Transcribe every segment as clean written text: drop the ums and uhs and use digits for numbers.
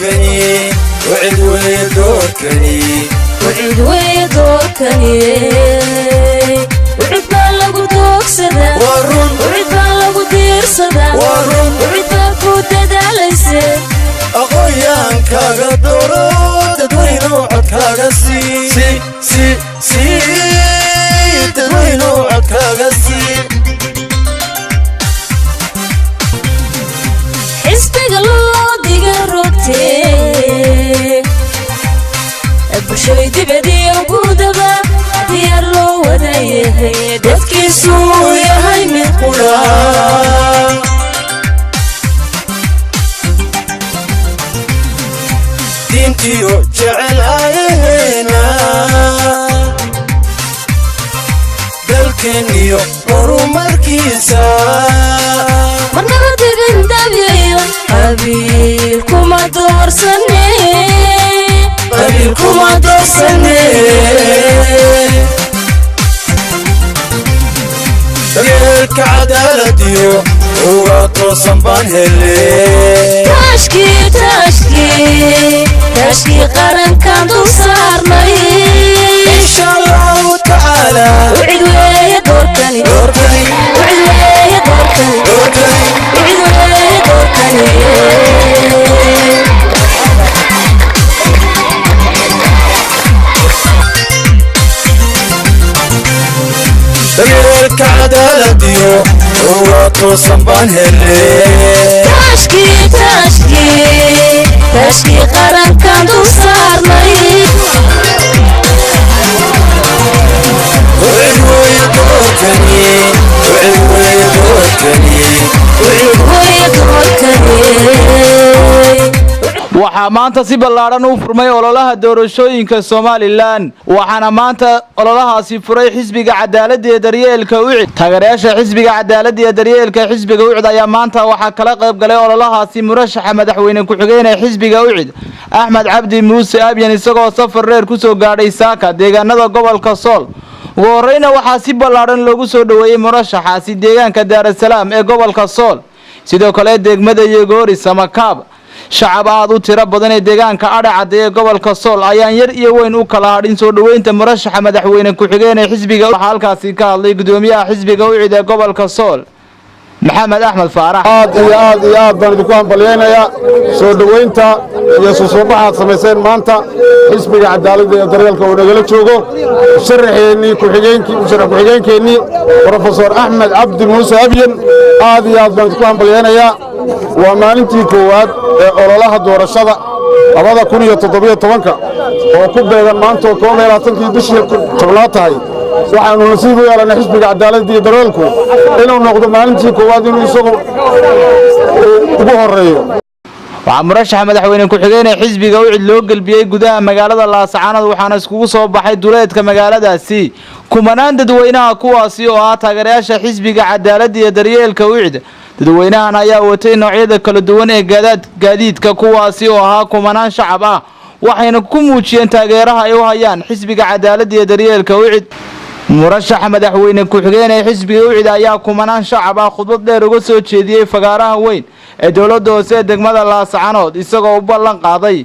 دوركني وعد ويدوركني وعد ويدوركني وعد بالغو دوكسدا وعد بالغو ديرسدا وعد بالغو دداليسه أقويان كاغا دورو تدوينو عكاغا سي تدوينو عكاغا سي حسبك الله ديغا روتي بشوي دبدي وقودبا ديار لو ودايه دادكيسو يهي من قرى دينتي وجعل آيهنا دلكني ورو مركيسا مرنبا دقن دابيا قبيلكم دورسني قبيلكم دورسني دلك عدالتي وقاتو بانهلي تاشكي قرن كان دوسارني إن شاء الله تعالى وعد ويدوركني وعد ويدوركني وعد ويدوركني دلك عدالتي وقاتو بانهلي تاشكي قرن كان دوسارني وعد ويدوركني وعد ويدوركني وعد ويدوركني waxaa maanta si ballaaran u furmay ololaha doorashooyinka Soomaaliland waxaana maanta ololahaasi furay xisbiga cadaaladda iyo daryeelka UCID taageerayaasha xisbiga cadaaladda iyo daryeelka xisbiga UCID ayaa maanta waxa kala qayb galay ololahaasi murashaxa madaxweyne ku xigeenka xisbiga UCID Axmed Cabdi Muuse Abyan isagoo safar reer ku soo gaadhay Saaka deegaanada gobolka Sool ugu horreeyna waxaa si ballaaran loogu soo dhaweeyay murashaxaasi deegaanka Dar es Salaam ee gobolka Sool sidoo kale degmada Yegoori Samakaab shacab aad u tiro badan ee deegaanka Adhacad ee gobolka Sool ayaan yar iyo weyn u kala hadhin soo dhaweynta murashaxa madaxweyne ku xigeenka xisbiga halkaasi ka hadlay gudoomiyaha xisbiga UCID ee gobolka Sool محمد أحمد فارح aad baan idinku hambalyeynaya soo dhaweynta iyo soo baxaad samayseen maanta xisbiga cadaaladda iyo daryeelka uu nagala joogo sharaxeennii ku-xigeenkeennii Professor Axmed Cabdi Muuse Abyan aad baan idinku hambalyeynaya waa maalintii koowaad ee ololaha doorashada 2017 oo ku beegan maanta 12kii bishii tobnaad tahay waxaanu nasiib u yeelanay xisbiga cadaaladda iyo daryeelku inuu noqdo maalintii koowaad inuu isagu ugu horeeyo waxaa murashaxa madaxweyne ku xigeenka xisbiga UCID loo galbiyay gudaha magaalada Laascaanood waxaana iskugu soo baxay duleedka magaaladaasi kumanaan dadweynaha kuwaasi oo ah taageerayaasha xisbiga cadaaladda iyo daryeelka UCID dadweynahan ayaa watay noocyada kala duwan ee gaadiidka kuwaasi oo ah kumanaan shacab ah waxayna ku muujiyeen taageeraha ay u hayaan xisbiga cadaaladda iyo daryeelka UCID murashaxa madaxweyne ku xigeenka xisbiga UCID ayaa kumanaan shacab ah khudbad dheer uga soo jeediyay fagaaraha weyn ee dawladda hoose ee degmada Laascaanood isagoo u ballan qaaday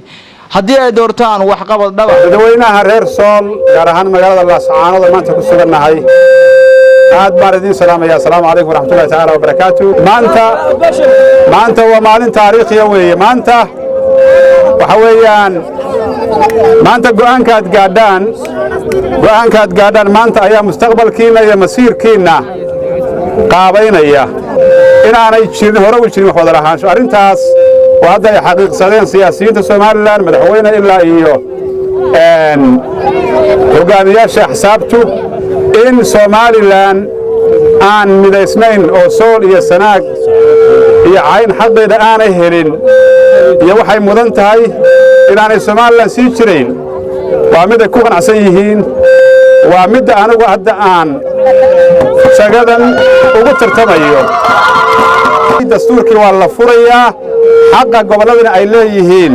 haddii ay doortaan wax qabad dhab dadweynaha reer Sool gaar ahaan magaalada Laascaanood maanta ku sugannahay aad baan idin salaamaya assalaamu calaykum waraxmatullaahi ta'ala wa barakaatuh maanta waa maalin taariikhi ah weeye maanta waxa weeyaan maanta go'aankaad gaadhaan maanta ayaa mustaqbalkiina iyo masiirkiina qaabaynaya inaanay jirin hore u jirin wax wada lahaansho arrintaas oo hadda ay xaqiiqsadeen siyaasiyiinta Soomaaliland madaxweyne ilaa iyo hogaamiyaasha axsaabtu in Soomaaliland aan midaysnayn oo Sool iyo Sanaag iyo Cayn xaqeeda aanay helin iyo waxay mudan tahay inaanay Soomaaliland sii jirayn waa mid ay ku qanacsan yihiin waa mid anigu hadda aan shaqadan ugu tartamayo dastuurkii waa la furayaa xaqa goboladana ay leeyihiin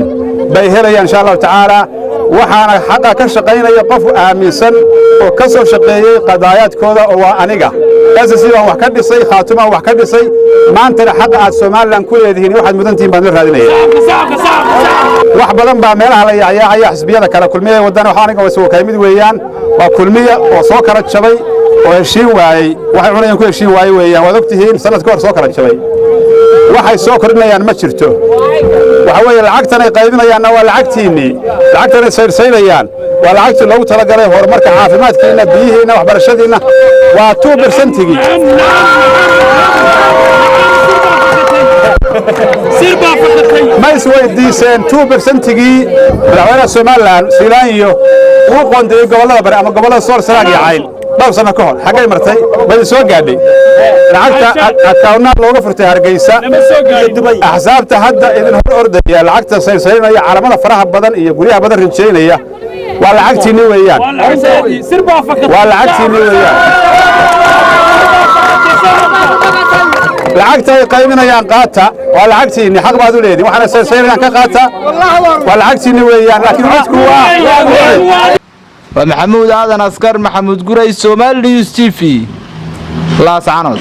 bay helayaan insha Allah taala waxaana xaqa ka shaqaynaya qof aaminsan oo ka soo shaqeeyay qadaayaadkooda oo waa aniga أساسي wax ka dhisay khaatuma wax ka dhisay maanta xaq aad Soomaaliland ku leedihiin waxaad mudantiin baan raadinaya wax badan baa meelaha la yaacay xisbiyada kala kulmiyay wadana waxa aniga soo kaymid weeyaan waa kulmiya oo soo kala jabay oo heshiin waayay waxay cunayaan ku heshiin waayay weeyaan waad ogtihiin sanadka hor soo kala jabay waxay soo korinayaan ma jirto waxa weeye lacagtan ay qaybinayaan waa lacagtiini lacagtan ay sayrsaynayaan waa lacagtii loogu talagalay horumarka caafimaadkiina biyihiina waxbarashadiina waa 2%-gii ما يسوي ديسن 2%-gii madaxweynaha Soomaaliland Silaanyo uu qoondeeyay gobolada bari ama gobolada Sool Sanaag iyo Cayl dhowr sano ka hor xagay martay bay soo gaadhay lacagta account looga furtay Hargeysa axsaabta hadda idin hor ordaya lacagta saysaynaya calaamada faraha badan iyo guryaha badan rinjeynaya waa lacagtiini weeyaan waa lacagtiini weeyaan lacagta ay qaybinayaan qaata waa lacagtiini xaq baad u leedahay waxana saysaynayaan ka qaata waa lacagtiini weeyaan laakiin codku waa ومحمود آذن أسكر محمود قريش سومال نيوز تي في لا سعنود